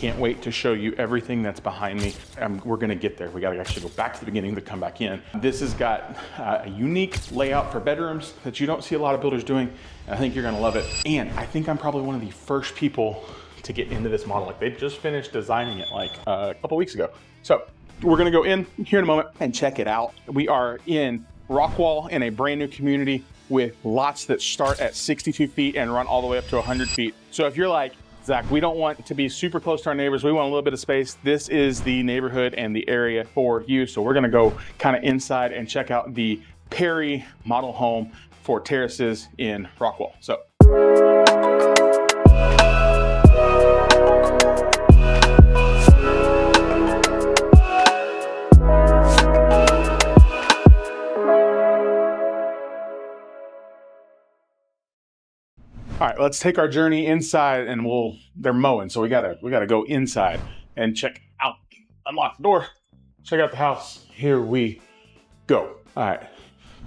can't wait to show you everything that's behind me. We're gonna get there. We gotta actually go back to the beginning to come back in. This has got a unique layout for bedrooms that you don't see a lot of builders doing. I think you're gonna love it. And I think I'm probably one of the first people to get into this model. Like, they just finished designing it like a couple weeks ago. So we're gonna go in here in a moment and check it out. We are in Rockwall in a brand new community with lots that start at 62 feet and run all the way up to 100 feet. So if you're like, Zach, we don't want to be super close to our neighbors, we want a little bit of space, this is the neighborhood and the area for you. So we're gonna go kind of inside and check out the Perry model home for terraces in Rockwall. So. All right, let's take our journey inside, and they're mowing, so we gotta go inside and check out, unlock the door, check out the house. Here we go. All right,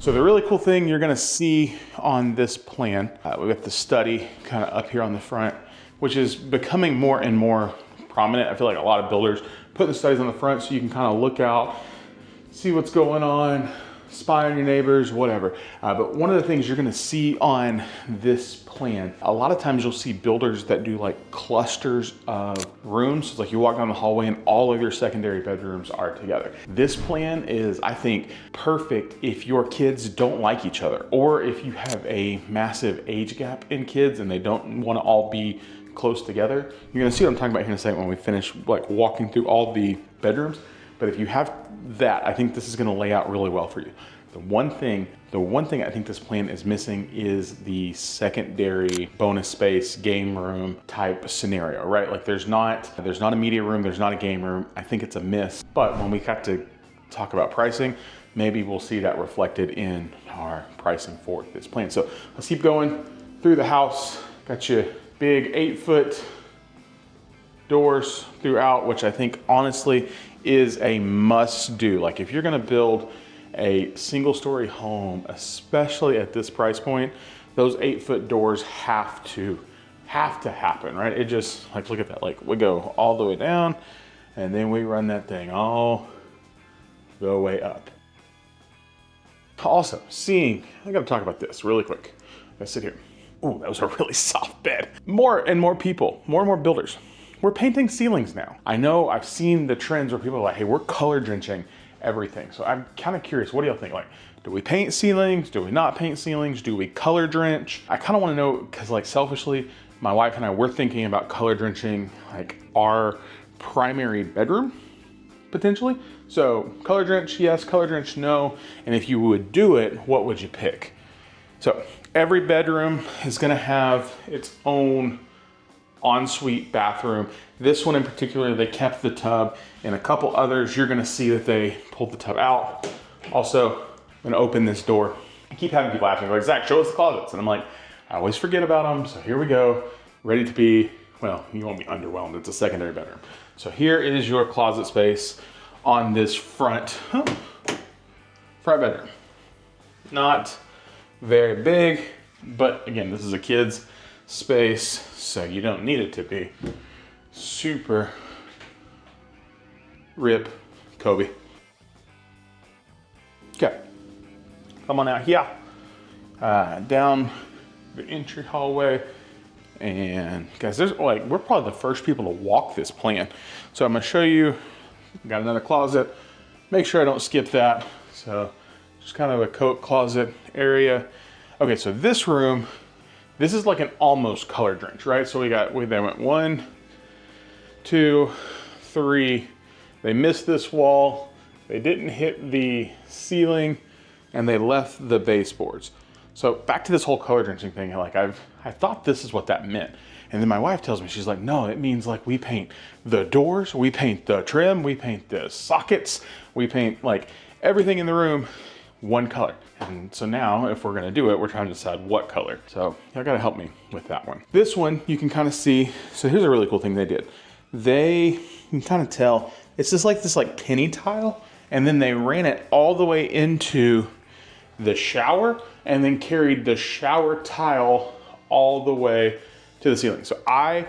so the really cool thing you're gonna see on this plan, we got the study kind of up here on the front, which is becoming more and more prominent. I feel like a lot of builders put the studies on the front so you can kind of look out, see what's going on, spy on your neighbors, whatever. But one of the things you're gonna see on this plan, a lot of times you'll see builders that do like clusters of rooms. It's like you walk down the hallway and all of your secondary bedrooms are together. This plan is, I think, perfect if your kids don't like each other, or if you have a massive age gap in kids and they don't wanna all be close together. You're gonna see what I'm talking about here in a second when we finish like walking through all the bedrooms. But if you have that, I think this is gonna lay out really well for you. The one thing I think this plan is missing is the secondary bonus space, game room type scenario, right? Like there's not a media room, there's not a game room. I think it's a miss. But when we got to talk about pricing, maybe we'll see that reflected in our pricing for this plan. So let's keep going through the house. Got you big 8-foot doors throughout, which I think honestly is a must do. Like if you're gonna build a single story home, especially at this price point, those 8-foot doors have to happen, right? It just, like, look at that, like we go all the way down and then we run that thing all the way up. Also, I gotta talk about this really quick. I sit here. Ooh, that was a really soft bed. More and more people, more and more builders, we're painting ceilings now. I know I've seen the trends where people are like, hey, we're color drenching everything. So I'm kind of curious, what do y'all think? Like, do we paint ceilings? Do we not paint ceilings? Do we color drench? I kind of want to know, because like selfishly, my wife and I were thinking about color drenching like our primary bedroom, potentially. So color drench, yes, color drench, no. And if you would do it, what would you pick? So every bedroom is gonna have its own ensuite bathroom. This one in particular, they kept the tub. In a couple others, you're gonna see that they pulled the tub out. Also, I'm gonna open this door. I keep having people asking, like, Zach, show us the closets. And I'm like, I always forget about them. So here we go, ready to be, well, you won't be underwhelmed. It's a secondary bedroom. So here is your closet space on this front bedroom. Not very big, but again, this is a kid's space, so you don't need it to be super rip Kobe. Okay, come on out here, down the entry hallway. And guys, we're probably the first people to walk this plan. So I'm gonna show you, got another closet. Make sure I don't skip that. So just kind of a coat closet area. Okay, so this room, this is like an almost color drench, right? So they went 1, 2, 3. They missed this wall. They didn't hit the ceiling, and they left the baseboards. So back to this whole color drenching thing, like I thought this is what that meant. And then my wife tells me, she's like, no, it means like we paint the doors, we paint the trim, we paint the sockets, we paint like everything in the room one color. And so now if we're gonna do it, we're trying to decide what color. So y'all gotta help me with that one. This one, you can kind of see, so here's a really cool thing they did. You can kind of tell, it's just like this like penny tile, and then they ran it all the way into the shower and then carried the shower tile all the way to the ceiling. So I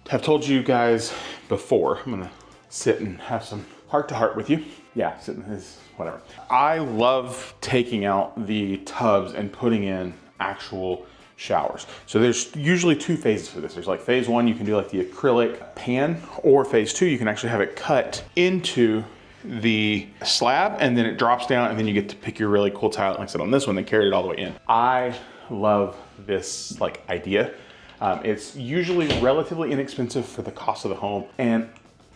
have told you guys before, I'm gonna sit and have some heart-to-heart with you. Yeah, sitting is whatever. I love taking out the tubs and putting in actual showers. So there's usually two phases for this. There's like phase one, you can do like the acrylic pan, or phase two, you can actually have it cut into the slab and then it drops down and then you get to pick your really cool tile. Like I said, on this one, they carried it all the way in. I love this like idea. It's usually relatively inexpensive for the cost of the home. And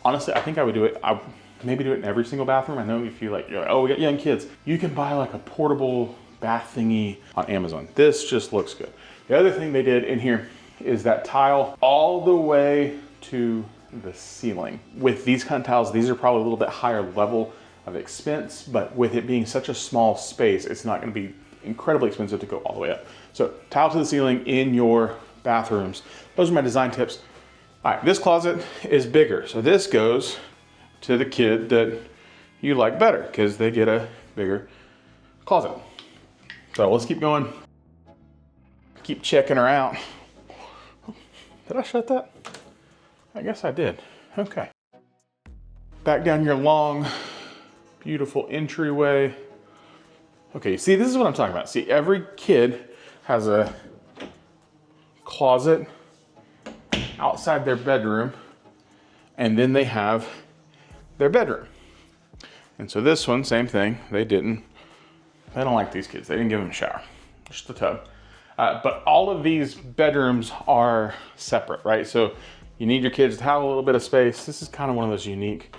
honestly, I think I would do it. I maybe do it in every single bathroom. I know if you're like, oh, we got young kids, you can buy like a portable bath thingy on Amazon. This just looks good. The other thing they did in here is that tile all the way to the ceiling. With these kind of tiles, these are probably a little bit higher level of expense, but with it being such a small space, it's not going to be incredibly expensive to go all the way up. So tile to the ceiling in your bathrooms. Those are my design tips. All right, this closet is bigger. So this goes to the kid that you like better because they get a bigger closet. So let's keep going. Keep checking her out. Did I shut that? I guess I did. Okay. Back down your long, beautiful entryway. Okay, see, this is what I'm talking about. See, every kid has a closet outside their bedroom, and then they have their bedroom. And so this one, same thing. They don't like these kids. They didn't give them a shower, just a tub. But all of these bedrooms are separate, right? So you need your kids to have a little bit of space. This is kind of one of those unique,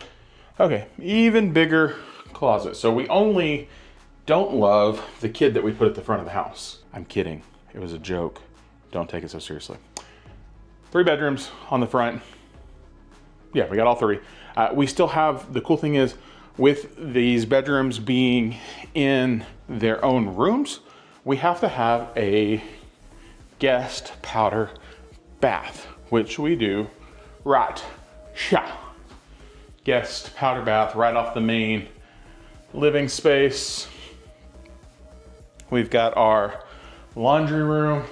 okay, even bigger closet. So we only don't love the kid that we put at the front of the house. I'm kidding. It was a joke. Don't take it so seriously. 3 bedrooms on the front. Yeah, we got all 3. We still have, the cool thing is, with these bedrooms being in their own rooms, we have to have a guest powder bath, which we do right here. Guest powder bath right off the main living space. We've got our laundry room.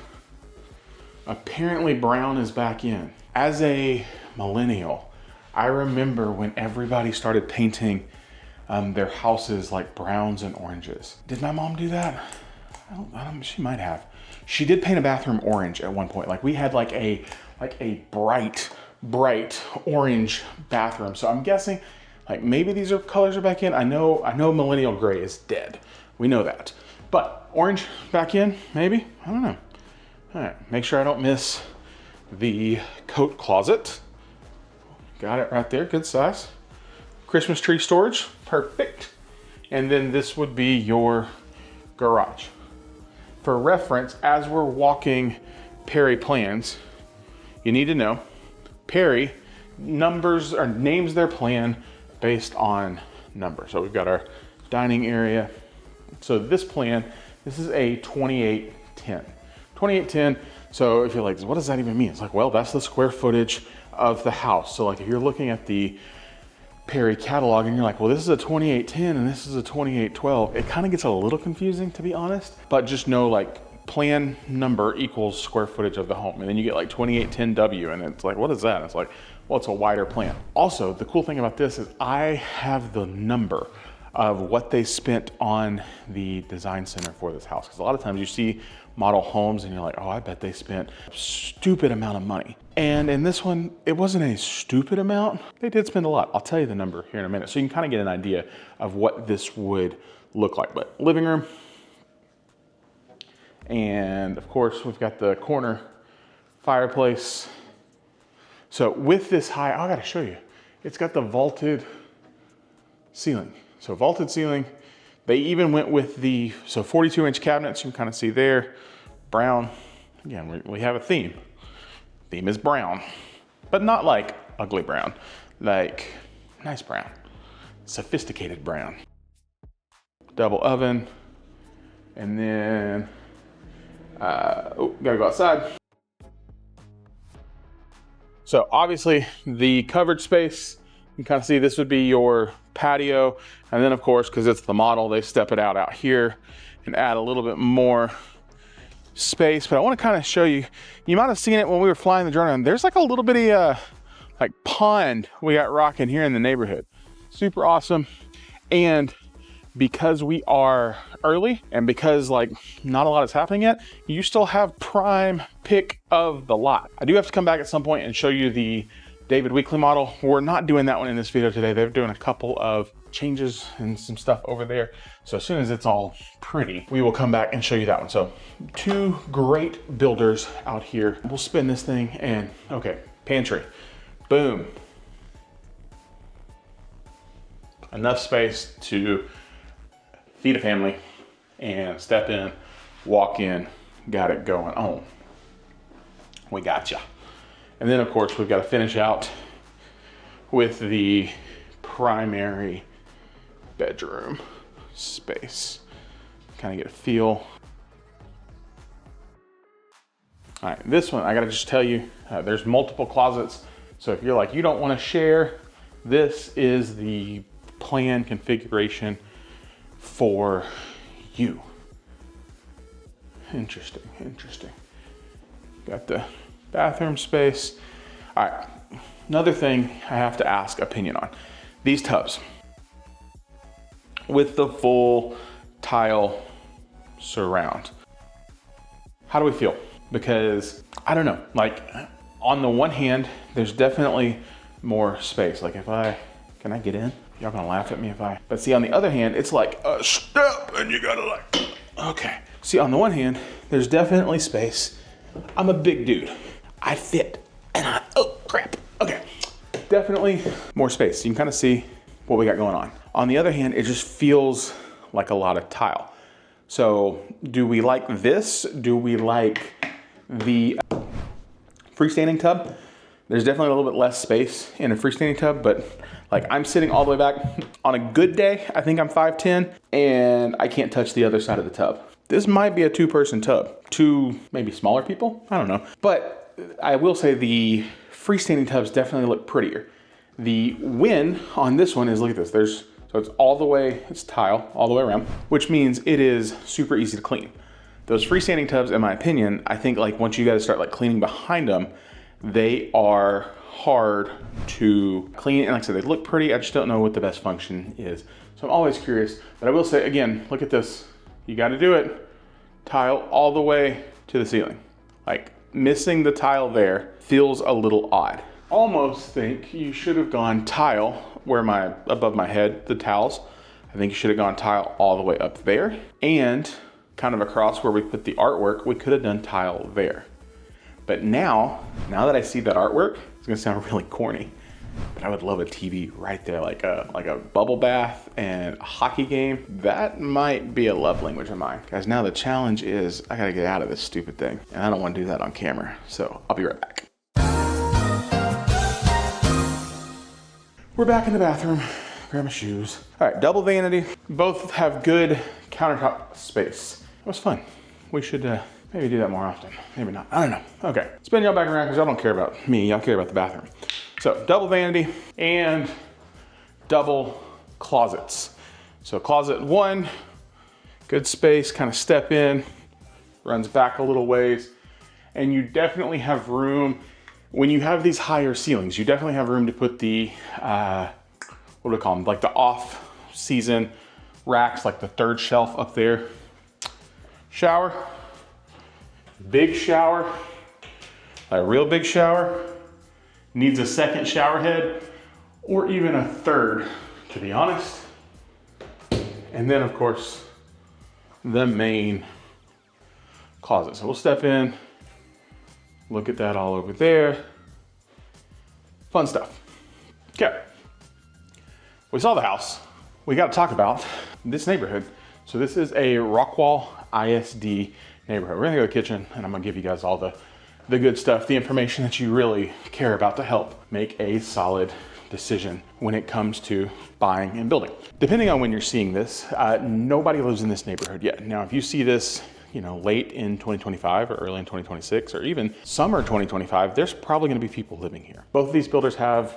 Apparently brown is back in. As a millennial, I remember when everybody started painting their houses like browns and oranges. Did my mom do that? I don't, she might have. She did paint a bathroom orange at one point. Like we had like a bright orange bathroom. So I'm guessing like maybe these colors are back in. I know millennial gray is dead. We know that. But orange back in, maybe? I don't know. All right, make sure I don't miss the coat closet. Got it right there, good size. Christmas tree storage, perfect. And then this would be your garage. For reference, as we're walking Perry plans, you need to know Perry names their plan based on numbers. So we've got our dining area. So this plan, this is a 2810. 2810, so if you're like, what does that even mean? It's like, well, that's the square footage of the house. So like if you're looking at the Perry catalog and you're like, well, this is a 2810 and this is a 2812, it kind of gets a little confusing, to be honest. But just know like plan number equals square footage of the home. And then you get like 2810W and it's like, what is that? It's like, well, it's a wider plan. Also, the cool thing about this is I have the number of what they spent on the design center for this house. Because a lot of times you see model homes and you're like, oh, I bet they spent a stupid amount of money. And in this one, it wasn't a stupid amount. They did spend a lot. I'll tell you the number here in a minute. So you can kind of get an idea of what this would look like. But living room. And of course, we've got the corner fireplace. So with this high, I gotta show you. It's got the vaulted ceiling. So vaulted ceiling. They even went with the 42-inch cabinets. You can kind of see there, brown. Again, we have a theme. Theme is brown, but not like ugly brown, like nice brown, sophisticated brown. Double oven, and then, gotta go outside. So obviously the covered space, you can kind of see this would be your patio. And then of course, because it's the model, they step it out here and add a little bit more space, but I want to kind of show you. You might have seen it when we were flying the drone around. There's like a little bitty like pond we got rocking here in the neighborhood. Super awesome. And because we are early and because like not a lot is happening yet, you still have prime pick of the lot. I do have to come back at some point and show you the David Weekly model. We're not doing that one in this video today. They're doing a couple of changes and some stuff over there. So as soon as it's all pretty, we will come back and show you that one. So two great builders out here. We'll spin this thing and okay, pantry, boom. Enough space to feed a family and step in, walk in, got it going on. We got ya. And then of course we've got to finish out with the primary bedroom space. Kind of get a feel. All right, this one, I gotta just tell you, there's multiple closets. So if you're like, you don't wanna share, this is the plan configuration for you. Interesting, interesting. Got the bathroom space. All right, another thing I have to ask opinion on. These tubs with the full tile surround. How do we feel? Because I don't know, like on the one hand, there's definitely more space. Like can I get in? Y'all gonna laugh at me if but see on the other hand, it's like a step and you gotta like, okay. See on the one hand, there's definitely space. I'm a big dude. I fit and oh crap, okay. Definitely more space. You can kind of see what we got going on. On the other hand, it just feels like a lot of tile. So do we like this? Do we like the freestanding tub? There's definitely a little bit less space in a freestanding tub, but like I'm sitting all the way back. On a good day, I think I'm 5'10", and I can't touch the other side of the tub. This might be a two-person tub. Two maybe smaller people, I don't know. But I will say the freestanding tubs definitely look prettier. The win on this one is, look at this, so it's all the way, it's tile all the way around, which means it is super easy to clean. Those freestanding tubs, in my opinion, I think like once you guys start like cleaning behind them, they are hard to clean. And like I said, they look pretty. I just don't know what the best function is. So I'm always curious, but I will say again, look at this. You got to do it. Tile all the way to the ceiling. Like missing the tile there feels a little odd. Almost think you should have gone tile where above my head, the towels. I think you should have gone tile all the way up there, and kind of across where we put the artwork, we could have done tile there. But now that I see that artwork, it's gonna sound really corny, but I would love a TV right there, like a bubble bath and a hockey game. That might be a love language of mine. Guys, now the challenge is I gotta get out of this stupid thing, and I don't wanna do that on camera. So I'll be right back. We're back in the bathroom. Grab my shoes. All right, double vanity. Both have good countertop space. It was fun. We should maybe do that more often. Maybe not, I don't know. Okay, spin y'all back around because y'all don't care about me, y'all care about the bathroom. So double vanity and double closets. So closet one, good space, kind of step in, runs back a little ways. And you definitely have room, when you have these higher ceilings, you definitely have room to put the, what do we call them? Like the off-season racks, like the third shelf up there. Shower, big shower, a real big shower. Needs a second shower head or even a third, to be honest. And then of course, the main closet. So we'll step in, look at that all over there. Fun stuff. Okay, we saw the house. We got to talk about this neighborhood. So this is a Rockwall ISD neighborhood. We're gonna go to the kitchen and I'm gonna give you guys all the good stuff, the information that you really care about to help make a solid decision when it comes to buying and building. Depending on when you're seeing this, nobody lives in this neighborhood yet. Now, if you see this, late in 2025 or early in 2026 or even summer 2025, there's probably gonna be people living here. Both of these builders have,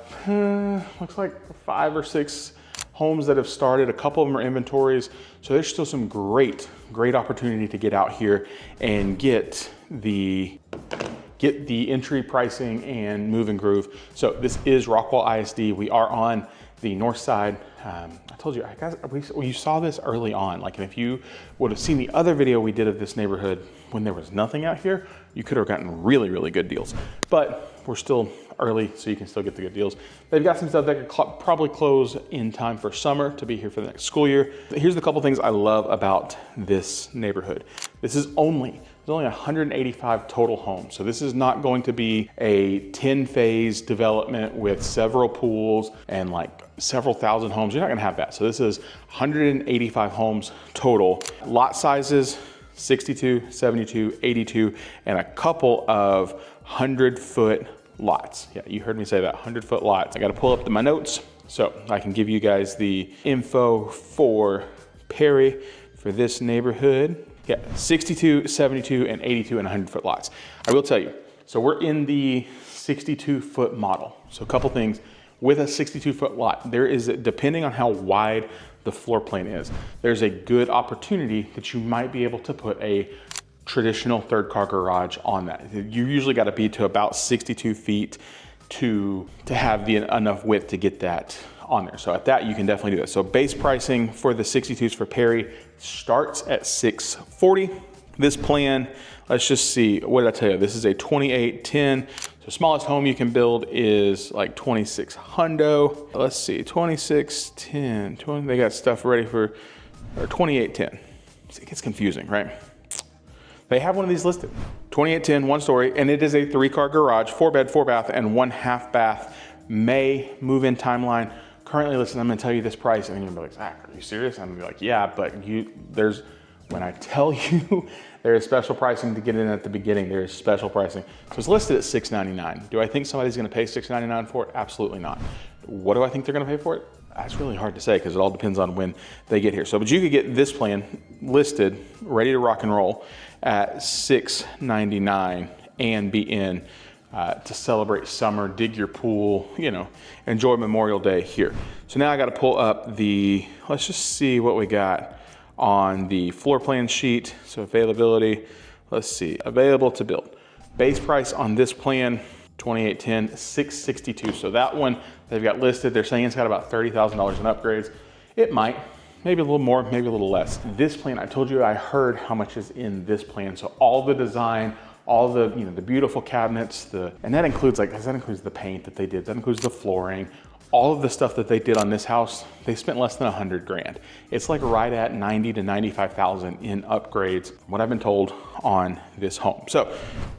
looks like 5 or 6 homes that have started. A couple of them are inventories. So there's still some great great opportunity to get out here and get the entry pricing and move and groove. So this is Rockwall ISD. We are on the north side. I told you, you saw this early on. Like, if you would have seen the other video we did of this neighborhood when there was nothing out here, you could have gotten really, really good deals. But we're still early, so you can still get the good deals. They've got some stuff that could probably close in time for summer to be here for the next school year. Here's the couple things I love about this neighborhood. There's only 185 total homes. So this is not going to be a 10-phase development with several pools and like several thousand homes. You're not gonna have that. So this is 185 homes total. Lot sizes, 62, 72, 82, and a couple of 100-foot lots. Yeah, you heard me say that, 100-foot lots. I gotta pull up my notes so I can give you guys the info for Perry for this neighborhood. Yeah, 62, 72, and 82 and 100-foot lots. I will tell you, so we're in the 62-foot model. So a couple things. With a 62-foot lot, there is, depending on how wide the floor plan is, there's a good opportunity that you might be able to put a traditional third car garage on that. You usually got to be to about 62 feet to have enough width to get that on there. So at that, you can definitely do that. So base pricing for the 62s for Perry starts at $640. This plan, let's just see, what did I tell you? This is a 2810. So smallest home you can build is like 2600. Let's see, 2610, they got stuff ready for, or 2810. It gets confusing, right? They have one of these listed, 2810, 1 story, and it is a 3-car garage, 4-bed, 4-bath, and 1.5 bath. May move-in timeline. Currently, listen, I'm gonna tell you this price, and you're gonna be like, Zach, are you serious? I'm gonna be like, yeah, but when I tell you there is special pricing to get in at the beginning, there is special pricing. So it's listed at $699. Do I think somebody's gonna pay $699 for it? Absolutely not. What do I think they're gonna pay for it? That's really hard to say because it all depends on when they get here. So, but you could get this plan listed, ready to rock and roll at $699 and be in to celebrate summer, dig your pool, you know, enjoy Memorial Day here. So now I got to pull up let's just see what we got on the floor plan sheet. So availability, let's see, available to build. Base price on this plan, 2810, $662. So that one they've got listed, they're saying it's got about $30,000 in upgrades. It might, maybe a little more, maybe a little less. This plan, I told you I heard how much is in this plan. So all the design, all the, you know, the beautiful cabinets, and that includes the paint that they did, that includes the flooring, all of the stuff that they did on this house, they spent less than 100 grand. It's like right at 90 to 95,000 in upgrades, what I've been told on this home. So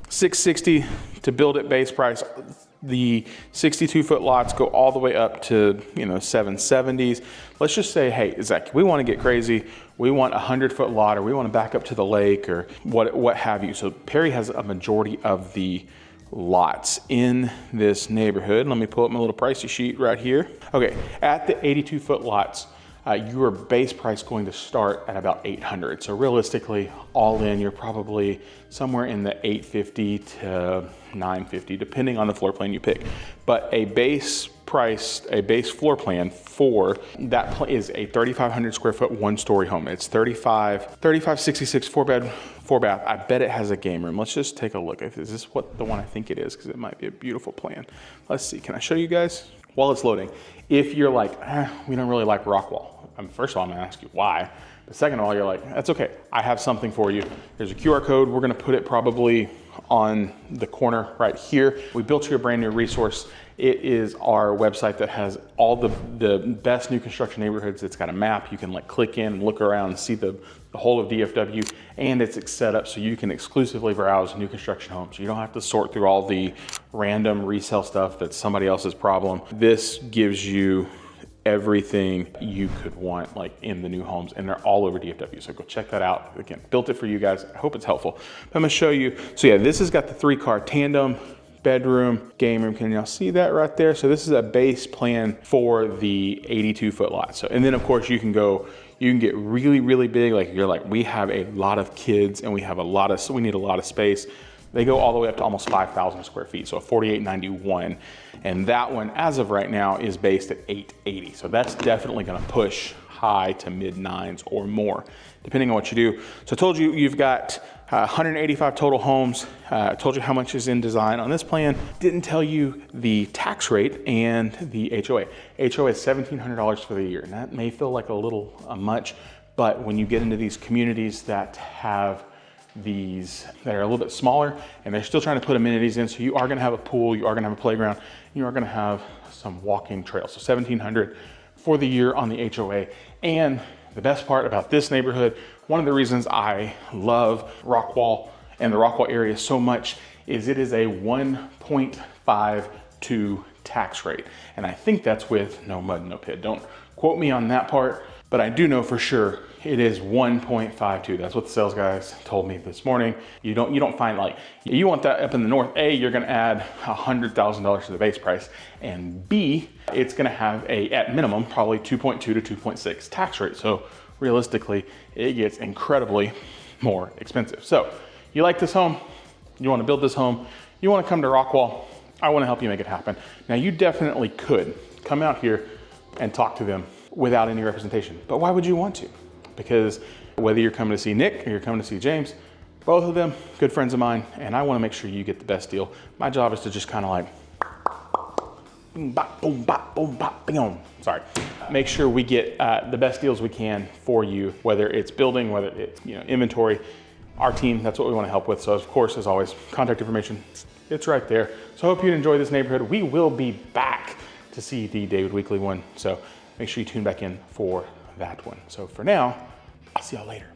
$660 to build it base price. The 62-foot lots go all the way up to, you know, 770s. Let's just say, hey, Zach, we want to get crazy. We want a 100-foot lot, or we want to back up to the lake, or what have you. So Perry has a majority of the lots in this neighborhood. Let me pull up my little pricey sheet right here. Okay, at the 82-foot lots, your base price going to start at about 800. So realistically, all in, you're probably somewhere in the 850 to 950, depending on the floor plan you pick. But a base floor plan for that is a 3,500 square foot 1-story home. It's 3566 4-bed, 4-bath. I bet it has a game room. Let's just take a look. Is this the one I think it is? Because it might be a beautiful plan. Let's see. Can I show you guys? While it's loading, if you're like, we don't really like Rockwall. First of all, I'm gonna ask you why. But second of all, you're like, that's okay. I have something for you. There's a QR code. We're gonna put it probably on the corner right here. We built you a brand new resource. It is our website that has all the best new construction neighborhoods. It's got a map. You can like click in and look around and see the whole of DFW, and it's set up so you can exclusively browse new construction homes. You don't have to sort through all the random resale stuff that's somebody else's problem. This gives you everything you could want like in the new homes, and they're all over DFW. So go check that out. Again, built it for you guys. I hope it's helpful. I'm gonna show you. So yeah, this has got the 3-car tandem, bedroom, game room. Can y'all see that right there? So this is a base plan for the 82-foot lot. So, and then of course you can get really, really big. Like you're like, we have a lot of kids and we need a lot of space. They go all the way up to almost 5,000 square feet, so 4,891. And that one, as of right now, is based at 880. So that's definitely gonna push high to mid nines or more, depending on what you do. So I told you, you've got 185 total homes. I told you how much is in design on this plan. Didn't tell you the tax rate and the HOA. HOA is $1,700 for the year. And that may feel like a little much, but when you get into these communities that have these that are a little bit smaller and they're still trying to put amenities in, so you are going to have a pool, you are going to have a playground, you are going to have some walking trails. So $1,700 for the year on the HOA. And the best part about this neighborhood, one of the reasons I love Rockwall and the Rockwall area so much, is it is a 1.52 tax rate. And I think that's with no mud, no pit. Don't quote me on that part, but I do know for sure it is 1.52. That's what the sales guys told me this morning. You don't find, like, you want that up in the north. A, you're gonna add $100,000 to the base price, and B, it's gonna have a, at minimum, probably 2.2 to 2.6 tax rate. So realistically, it gets incredibly more expensive. So you like this home, you wanna build this home, you wanna come to Rockwall, I wanna help you make it happen. Now you definitely could come out here and talk to them without any representation, but why would you want to? Because whether you're coming to see Nick or you're coming to see James, both of them good friends of mine, and I want to make sure you get the best deal. My job is to just kind of like, boom, bop, boom, bop, boom, bop, boom. Sorry. Make sure we get the best deals we can for you, whether it's building, whether it's inventory. Our team, that's what we want to help with. So of course, as always, contact information, it's right there. So I hope you enjoy this neighborhood. We will be back to see the David Weekly one. So make sure you tune back in for that one. So for now, I'll see y'all later.